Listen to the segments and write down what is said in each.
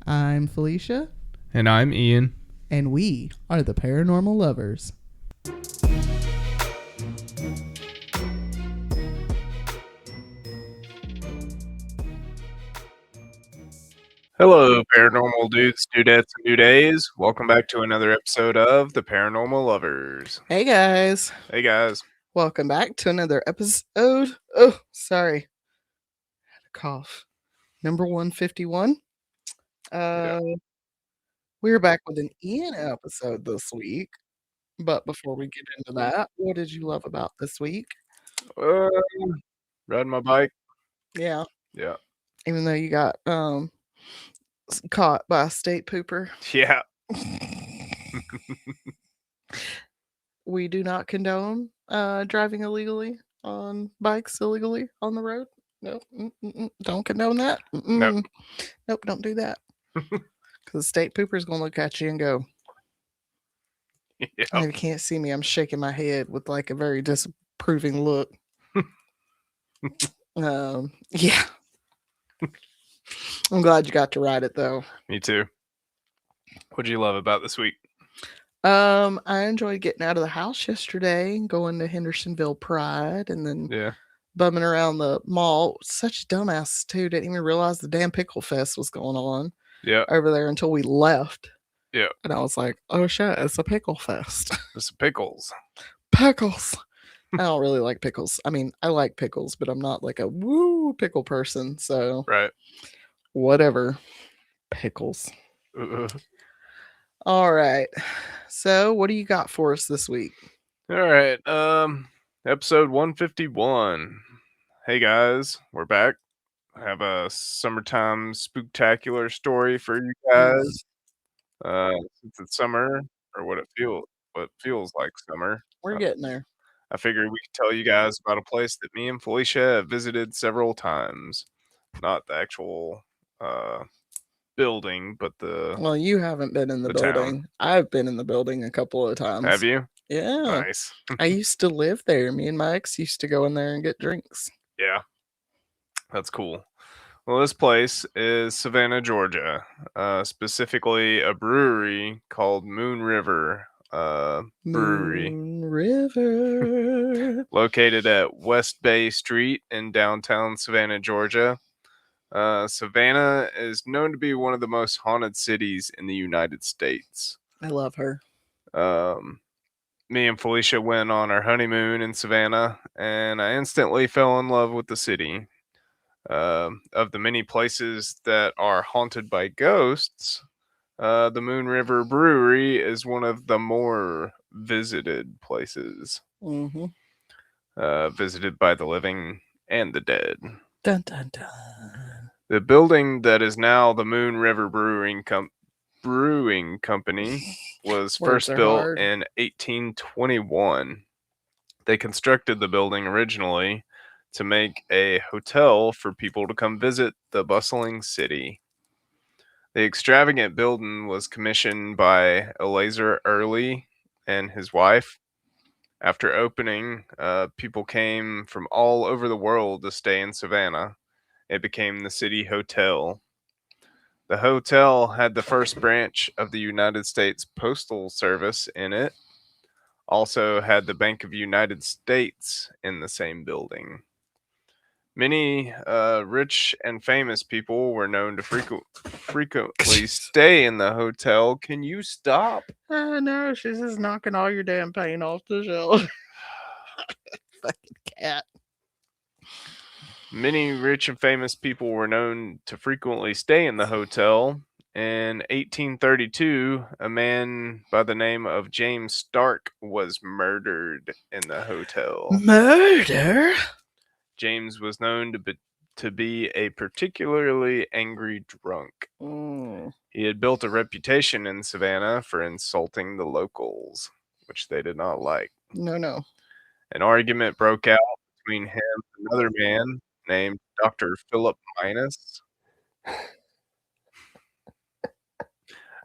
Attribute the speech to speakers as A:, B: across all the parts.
A: I'm Felicia.
B: And I'm Ian.
A: And we are the Paranormal Lovers.
B: Hello, paranormal dudes, dudettes, and dudays. Welcome back to another episode of the Paranormal Lovers.
A: Hey guys.
B: Hey guys.
A: Welcome back to another episode. Oh, sorry. Had a cough. Number 151. We're back with an Ian episode this week. But before we get into that, what did you love about this week?
B: Riding my bike.
A: Yeah.
B: Yeah.
A: Even though you got caught by a state pooper.
B: Yeah.
A: We do not condone driving illegally on bikes illegally on the road. Nope. Don't condone that.
B: Nope.
A: Nope, don't do that. Because the state pooper is going to look at you and go,
B: Yeah.
A: And if you can't see me, I'm shaking my head with like a very disapproving look. Yeah. I'm glad you got to ride it though.
B: Me too. What'd you love about this week?
A: I enjoyed getting out of the house yesterday, going to Hendersonville Pride, and then bumming around the mall. Such a dumbass too. Didn't even realize the damn Pickle Fest was going on.
B: Yeah.
A: Over there until we left.
B: Yeah.
A: And I was like, oh shit, it's a pickle fest.
B: It's pickles.
A: Pickles. I don't really like pickles. I mean, I like pickles, but I'm not like a woo pickle person. So
B: right.
A: Whatever. Pickles. All right. So what do you got for us this week?
B: All right. Episode 151. Hey guys, we're back. I have a summertime spooktacular story for you guys. Since it's summer, or what feels like summer.
A: We're getting there.
B: I figured we could tell you guys about a place that me and Felicia have visited several times. Not the actual building, but the
A: Well, you haven't been in the building.
B: Town.
A: I've been in the building a couple of times.
B: Have you?
A: Yeah.
B: Nice.
A: I used to live there. Me and my ex used to go in there and get drinks.
B: Yeah. That's cool. Well, this place is Savannah, Georgia. Specifically a brewery called Moon River Brewery.
A: Moon River.
B: Located at West Bay Street in downtown Savannah, Georgia. Savannah is known to be one of the most haunted cities in the United States.
A: I love her.
B: Me and Felicia went on our honeymoon in Savannah, and I instantly fell in love with the city. Of the many places that are haunted by ghosts, the Moon River Brewery is one of the more visited places. Visited by the living and the dead.
A: Dun, dun, dun.
B: The building that is now the Moon River Brewing Company was first built in 1821. They constructed the building originally to make a hotel for people to come visit the bustling city. The extravagant building was commissioned by Eleazar Early and his wife. After opening, people came from all over the world to stay in Savannah. It became the city hotel. The hotel had the first branch of the United States Postal Service in it. Also had the Bank of United States in the same building. Many rich and famous people were known to frequently stay in the hotel. Can you stop?
A: No, she's just knocking all your damn paint off the shelf. Fucking cat.
B: Many rich and famous people were known to frequently stay in the hotel. In 1832, a man by the name of James Stark was murdered in the hotel.
A: Murder?
B: James was known to be a particularly angry drunk. He had built a reputation in Savannah for insulting the locals, which they did not like.
A: No.
B: An argument broke out between him and another man named Dr. Philip Minus.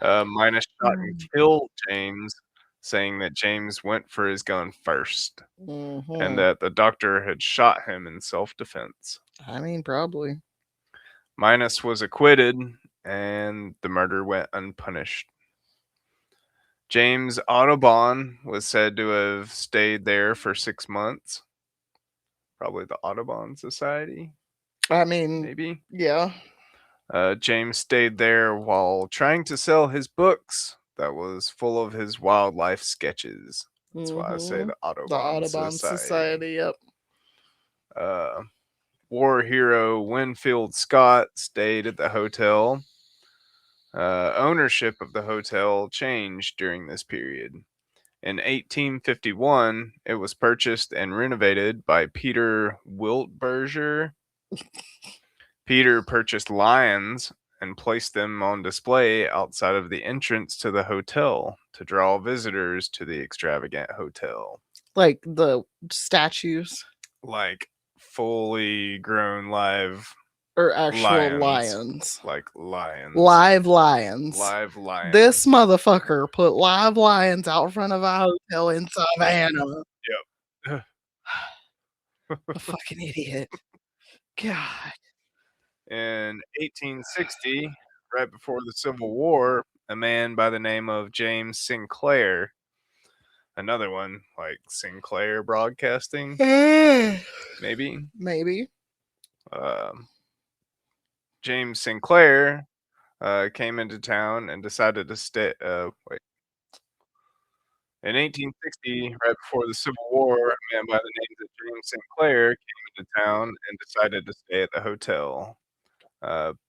B: Minus shot and killed James, saying that James went for his gun first, and that the doctor had shot him in self-defense.
A: I mean, probably.
B: Minus was acquitted, and the murder went unpunished. James Audubon was said to have stayed there for 6 months. Probably the Audubon Society.
A: I mean,
B: maybe.
A: Yeah.
B: James stayed there while trying to sell his books that was full of his wildlife sketches. That's why I say the
A: The
B: Audubon
A: Audubon Society, yep.
B: War hero Winfield Scott stayed at the hotel. Ownership of the hotel changed during this period. In 1851, it was purchased and renovated by Peter Wiltberger. Peter purchased lions and placed them on display outside of the entrance to the hotel to draw visitors to the extravagant hotel.
A: Like the statues?
B: Like fully grown live
A: or actual lions?
B: Like lions.
A: Live lions.
B: Live lions.
A: This motherfucker put live lions out front of a hotel in Savannah.
B: Yep.
A: A fucking idiot. God.
B: In 1860, right before the Civil War, a man by the name of James Sinclair, another one like Sinclair Broadcasting, maybe. James Sinclair came into town and decided to stay. In 1860, right before the Civil War, a man by the name of James Sinclair came into town and decided to stay at the hotel.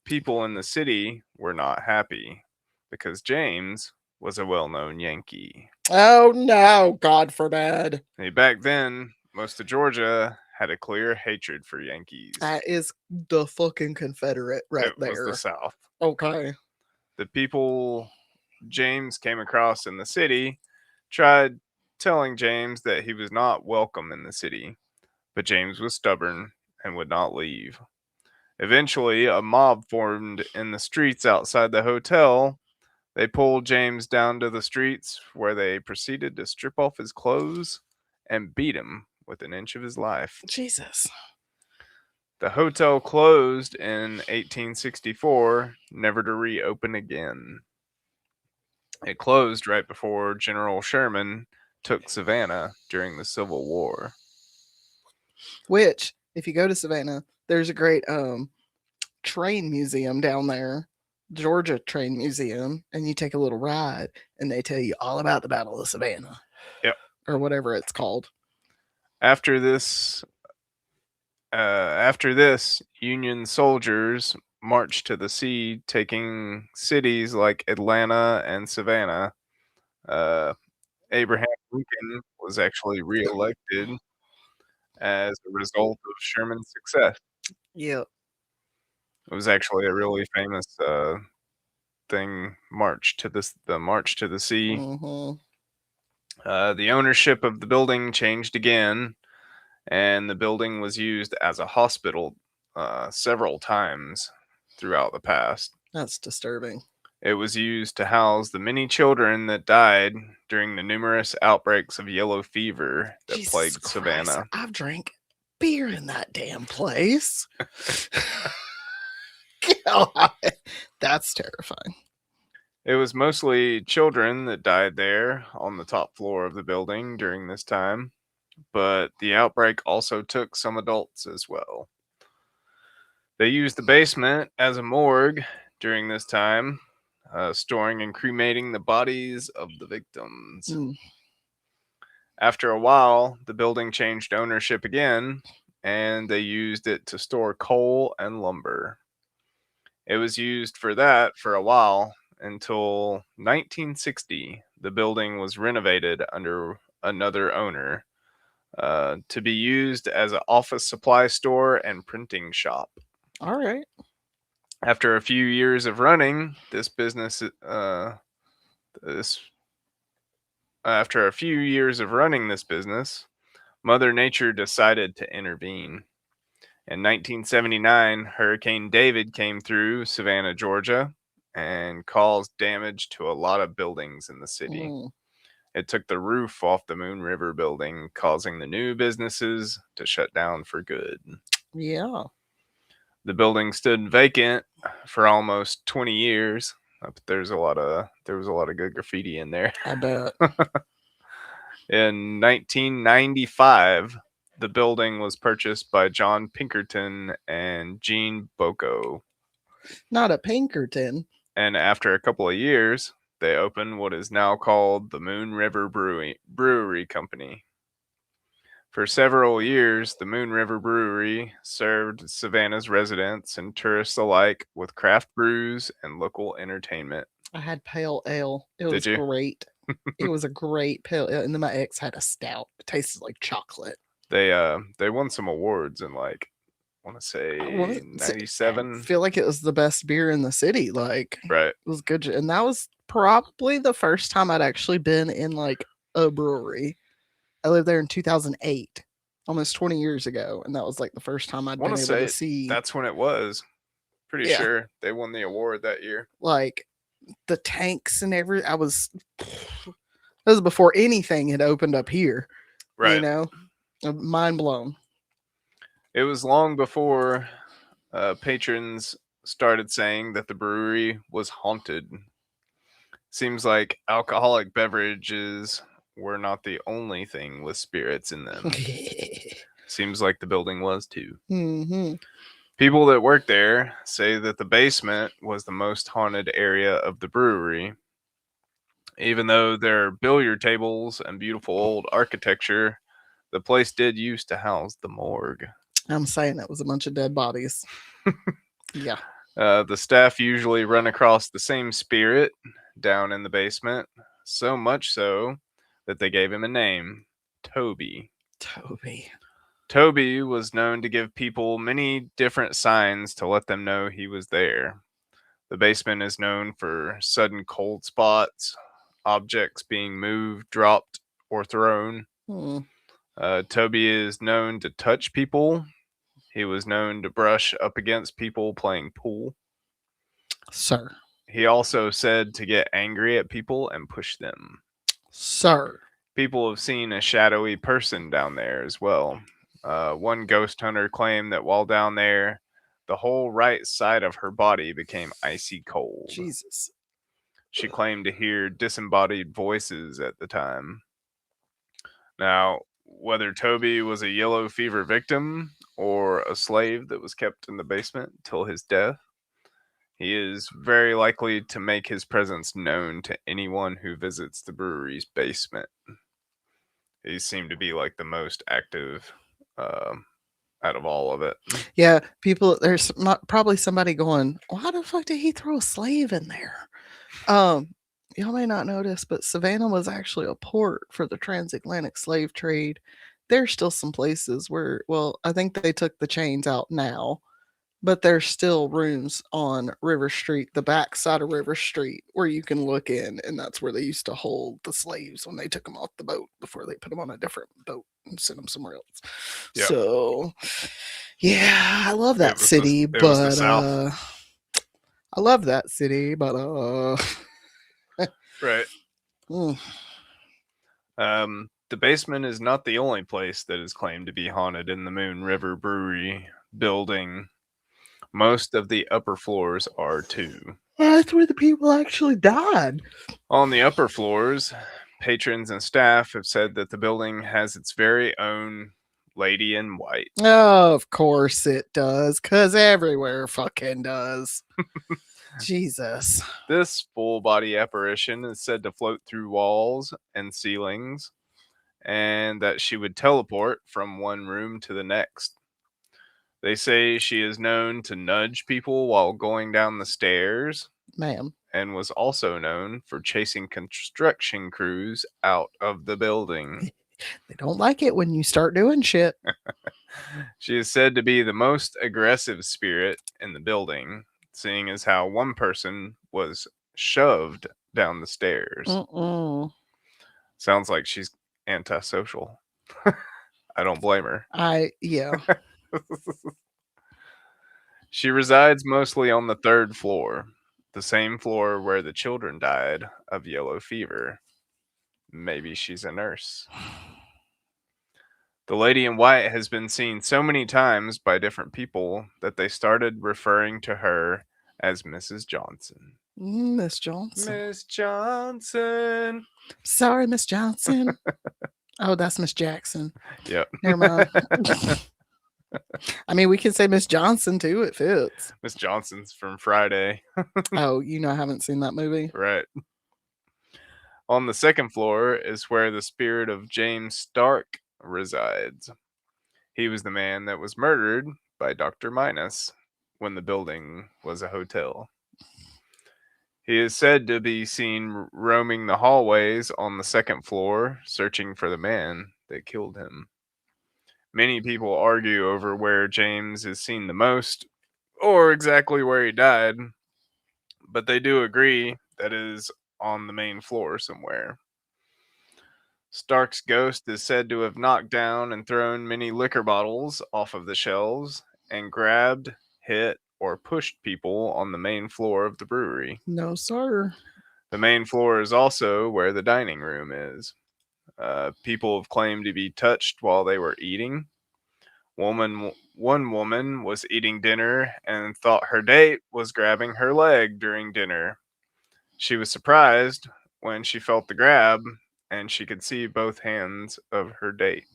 B: People in the city were not happy because James was a well-known Yankee.
A: Oh no, God forbid.
B: Back then, most of Georgia had a clear hatred for Yankees.
A: That is the fucking Confederate right there.
B: It was the South.
A: Okay.
B: The people James came across in the city tried telling James that he was not welcome in the city, but James was stubborn and would not leave. Eventually, a mob formed in the streets outside the hotel. They pulled James down to the streets where they proceeded to strip off his clothes and beat him with an inch of his life.
A: Jesus.
B: The hotel closed in 1864, never to reopen again. It closed right before General Sherman took Savannah during the Civil War.
A: Which, if you go to Savannah, there's a great train museum down there, Georgia Train Museum, and you take a little ride and they tell you all about the Battle of Savannah.
B: Yep.
A: Or whatever it's called.
B: After this, Union soldiers marched to the sea, taking cities like Atlanta and Savannah. Abraham Lincoln was actually reelected as a result of Sherman's success.
A: Yeah.
B: It was actually a really famous thing, the March to the Sea.
A: Mm-hmm.
B: The ownership of the building changed again, and the building was used as a hospital several times throughout the past.
A: That's disturbing.
B: It was used to house the many children that died during the numerous outbreaks of yellow fever that
A: Jesus
B: plagued
A: Christ,
B: Savannah.
A: I've drank beer in that damn place. God, that's terrifying.
B: It was mostly children that died there on the top floor of the building during this time, but the outbreak also took some adults as well. They used the basement as a morgue during this time, storing and cremating the bodies of the victims. After a while, the building changed ownership again, and they used it to store coal and lumber. It was used for that for a while until 1960. The building was renovated under another owner to be used as an office supply store and printing shop.
A: All right.
B: After a few years of running this business, Mother Nature decided to intervene. In 1979, Hurricane David came through Savannah, Georgia, and caused damage to a lot of buildings in the city. It took the roof off the Moon River building, causing the new businesses to shut down for good.
A: Yeah.
B: The building stood vacant for almost 20 years. But there was a lot of good graffiti in there.
A: I bet.
B: In 1995, the building was purchased by John Pinkerton and Gene Bocco.
A: Not a Pinkerton.
B: And after a couple of years, they opened what is now called the Moon River Brewery Company. For several years, the Moon River Brewery served Savannah's residents and tourists alike with craft brews and local entertainment.
A: I had pale ale. It was
B: Did you?
A: great. It was a great pale ale. And then my ex had a stout. It tasted like chocolate.
B: They won some awards in like I want to say 97.
A: I feel like it was the best beer in the city. Like,
B: right.
A: It was good. And that was probably the first time I'd actually been in like a brewery. I lived there in 2008, almost 20 years ago. And that was like the first time I'd been able to see.
B: That's when it was. Pretty sure they won the award that year.
A: Like the tanks and everything. That was before anything had opened up here. Right. You know, mind blown.
B: It was long before patrons started saying that the brewery was haunted. Seems like alcoholic beverages were not the only thing with spirits in them. Seems like the building was too.
A: Mm-hmm.
B: People that work there say that the basement was the most haunted area of the brewery. Even though there are billiard tables and beautiful old architecture, the place did used to house the morgue.
A: I'm saying it was a bunch of dead bodies. Yeah.
B: The staff usually run across the same spirit down in the basement, so much so that they gave him a name, Toby. Toby was known to give people many different signs to let them know he was there. The basement is known for sudden cold spots, objects being moved, dropped, or thrown. Toby is known to touch people. He was known to brush up against people playing pool.
A: Sir.
B: He also said to get angry at people and push them.
A: Sir.
B: People have seen a shadowy person down there as well. One ghost hunter claimed that while down there, the whole right side of her body became icy cold.
A: Jesus.
B: She claimed to hear disembodied voices at the time. Now, whether Toby was a yellow fever victim or a slave that was kept in the basement till his death, he is very likely to make his presence known to anyone who visits the brewery's basement. He seemed to be like the most active out of all of it.
A: Yeah, people, there's probably somebody going, why the fuck did he throw a slave in there? Y'all may not notice, but Savannah was actually a port for the transatlantic slave trade. There's still some places where, well, I think they took the chains out now, but there's still rooms on River Street, the back side of River Street, where you can look in, and that's where they used to hold the slaves when they took them off the boat before they put them on a different boat and sent them somewhere else. Yep. So, yeah, I love that city, but I love that city, but
B: right. The basement is not the only place that is claimed to be haunted in the Moon River Brewery building. Most of the upper floors are too.
A: That's where the people actually died.
B: On the upper floors, patrons and staff have said that the building has its very own lady in white.
A: Oh, of course it does, because everywhere fucking does. Jesus.
B: This full body apparition is said to float through walls and ceilings, and that she would teleport from one room to the next. They say she is known to nudge people while going down the stairs.
A: Ma'am.
B: And was also known for chasing construction crews out of the building.
A: They don't like it when you start doing shit.
B: She is said to be the most aggressive spirit in the building, seeing as how one person was shoved down the stairs. Sounds like she's antisocial. I don't blame her.
A: Yeah.
B: She resides mostly on the 3rd floor, the same floor where the children died of yellow fever. Maybe she's a nurse. The lady in white has been seen so many times by different people that they started referring to her as Mrs. Johnson.
A: Miss Johnson.
B: Miss Johnson.
A: Sorry, Miss Johnson. Oh, that's Miss Jackson.
B: Yep.
A: Never mind. I mean, we can say Miss Johnson too. It fits.
B: Miss Johnson's from Friday.
A: Oh, I haven't seen that movie.
B: Right. On the second floor is where the spirit of James Stark resides. He was the man that was murdered by Dr. Minus when the building was a hotel. He is said to be seen roaming the hallways on the second floor, searching for the man that killed him. Many people argue over where James is seen the most, or exactly where he died, but they do agree that it is on the main floor somewhere. Stark's ghost is said to have knocked down and thrown many liquor bottles off of the shelves and grabbed, hit, or pushed people on the main floor of the brewery.
A: No, sir.
B: The main floor is also where the dining room is. People have claimed to be touched while they were eating. One woman was eating dinner and thought her date was grabbing her leg during dinner. She was surprised when she felt the grab and she could see both hands of her date.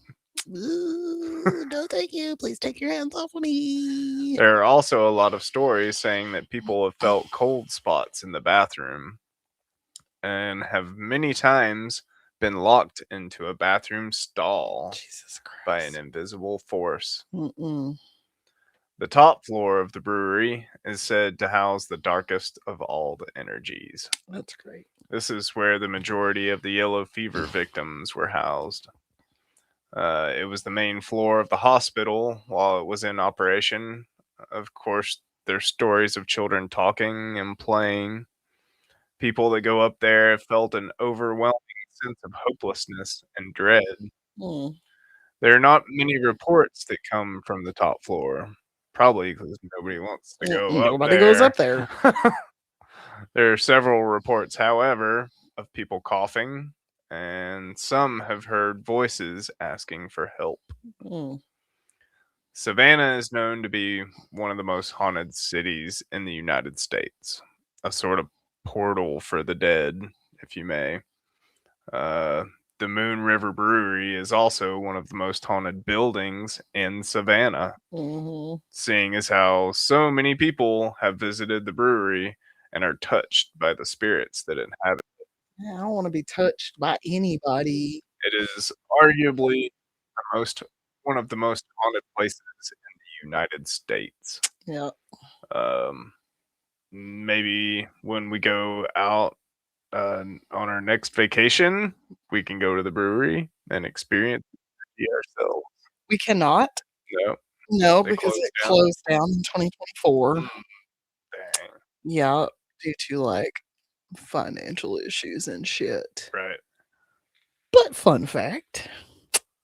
A: Ooh, no, thank you. Please take your hands off of me.
B: There are also a lot of stories saying that people have felt cold spots in the bathroom and have many times been locked into a bathroom stall by an invisible force.
A: Mm-mm.
B: The top floor of the brewery is said to house the darkest of all the energies.
A: That's great.
B: This is where the majority of the yellow fever victims were housed. It was the main floor of the hospital while it was in operation. Of course, there's stories of children talking and playing. People that go up there have felt an overwhelming sense of hopelessness and dread.
A: Mm.
B: There are not many reports that come from the top floor, probably because nobody wants to go up there.
A: Nobody goes up there.
B: There are several reports, however, of people coughing, and some have heard voices asking for help.
A: Mm.
B: Savannah is known to be one of the most haunted cities in the United States, a sort of portal for the dead, if you may. The Moon River Brewery is also one of the most haunted buildings in Savannah, seeing as how so many people have visited the brewery and are touched by the spirits that inhabit it.
A: Yeah, I don't want to be touched by anybody.
B: It is arguably one of the most haunted places in the United States.
A: Yeah.
B: Maybe when we go out on our next vacation, we can go to the brewery and experience it ourselves.
A: We cannot. No, because it closed down in 2024.
B: Dang.
A: Yeah, due to financial issues and shit.
B: Right.
A: But fun fact,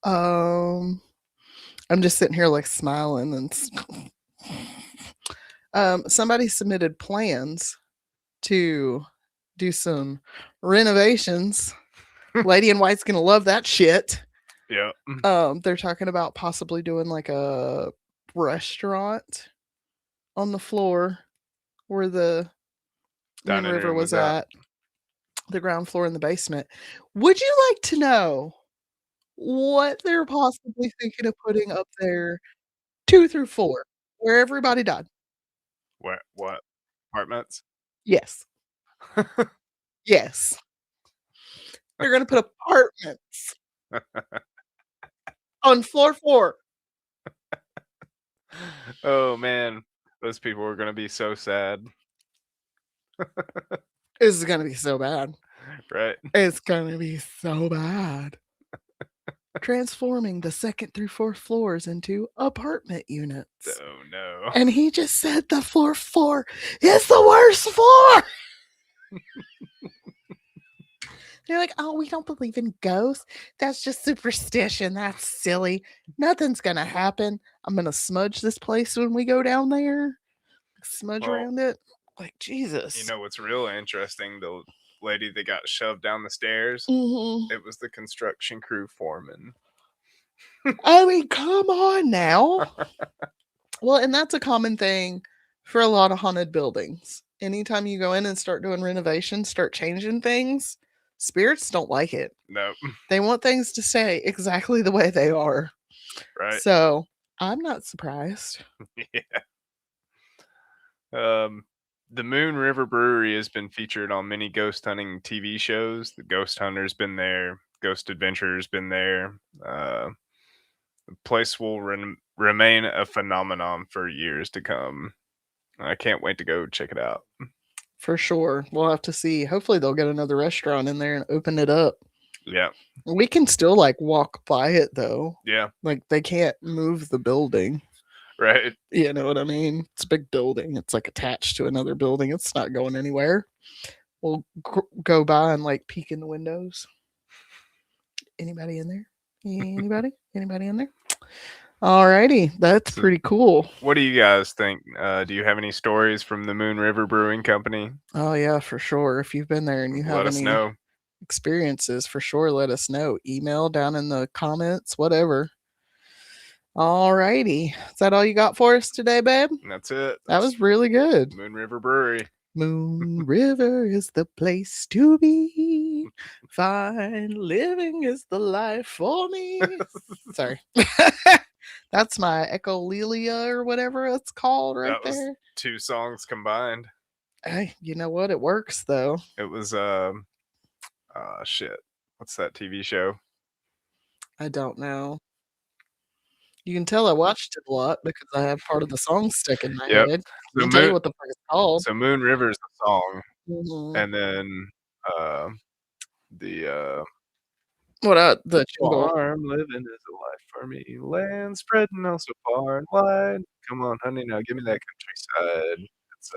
A: I'm just sitting here smiling and somebody submitted plans to do some renovations. Lady in White's gonna love that shit.
B: Yeah.
A: They're talking about possibly doing a restaurant on the floor where the Moon River was at. The ground floor in the basement. Would you like to know what they're possibly thinking of putting up there 2 through 4, where everybody died?
B: What? Apartments?
A: Yes. Yes. They're gonna put apartments on floor 4.
B: Oh, man. Those people are gonna be so sad.
A: This is gonna be so bad.
B: Right.
A: It's gonna be so bad. Transforming the 2nd through 4th floors into apartment units.
B: Oh, no.
A: And he just said the 4th floor is the worst floor! They're like, oh, we don't believe in ghosts. That's just superstition. That's silly. Nothing's gonna happen. I'm gonna smudge this place when we go down there. Smudge around it. Jesus.
B: You know what's real interesting? The lady that got shoved down the stairs,
A: Mm-hmm.
B: it was the construction crew foreman.
A: I mean, come on now. Well, and that's a common thing for a lot of haunted buildings. Anytime you go in and start doing renovations, start changing things, spirits don't like it.
B: Nope.
A: They want things to stay exactly the way they are.
B: Right.
A: So I'm not surprised.
B: Yeah. The Moon River Brewery has been featured on many ghost hunting TV shows. The Ghost Hunter's been there. Ghost Adventure's been there. The place will remain a phenomenon for years to come. I can't wait to go check it out.
A: For sure. We'll have to see. Hopefully they'll get another restaurant in there and open it up.
B: Yeah.
A: We can still like walk by it though.
B: Yeah.
A: Like they can't move the building.
B: Right.
A: You know what I mean? It's a big building. It's like attached to another building. It's not going anywhere. We'll go by and like peek in the windows. Anybody in there? Anybody? Anybody in there? Alrighty, that's pretty cool.
B: What do you guys think? Do you have any stories from the Moon River Brewing Company?
A: Oh yeah, for sure. If you've been there and you have any experiences, for sure, let us know. Email down in the comments, whatever. Alrighty, is that all you got for us today, babe?
B: That's it.
A: That was really good.
B: Moon River Brewery.
A: Moon River is the place to be. Fine living is the life for me. Sorry. That's my echolalia or whatever it's called right
B: that was
A: there.
B: 2 songs combined.
A: Hey, you know what? It works though.
B: It was shit. What's that TV show?
A: I don't know. You can tell I watched it a lot because I have part of the song stuck in my head. I can tell you what the fuck it's called.
B: So Moon River is the song. And then the
A: the
B: farm living is a life for me. Land spreading out so far and wide. Come on, honey, now give me that countryside. It's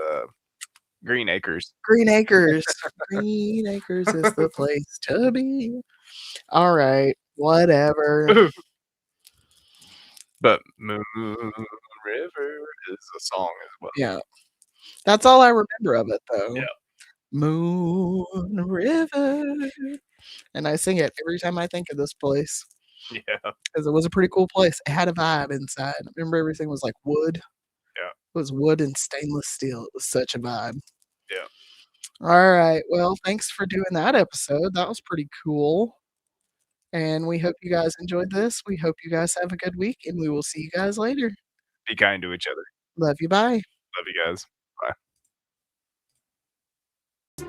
B: Green Acres.
A: Green Acres. Green Acres is the place to be. All right, whatever.
B: But Moon River is a song as well.
A: Yeah. That's all I remember of it though.
B: Yeah.
A: Moon River. And I sing it every time I think of this place.
B: Yeah.
A: Because it was a pretty cool place. It had a vibe inside. I remember everything was like wood.
B: Yeah.
A: It was wood and stainless steel. It was such a vibe.
B: Yeah.
A: All right. Well, thanks for doing that episode. That was pretty cool. And we hope you guys enjoyed this. We hope you guys have a good week, and we will see you guys later.
B: Be kind to each other.
A: Love you. Bye.
B: Love you guys. Bye.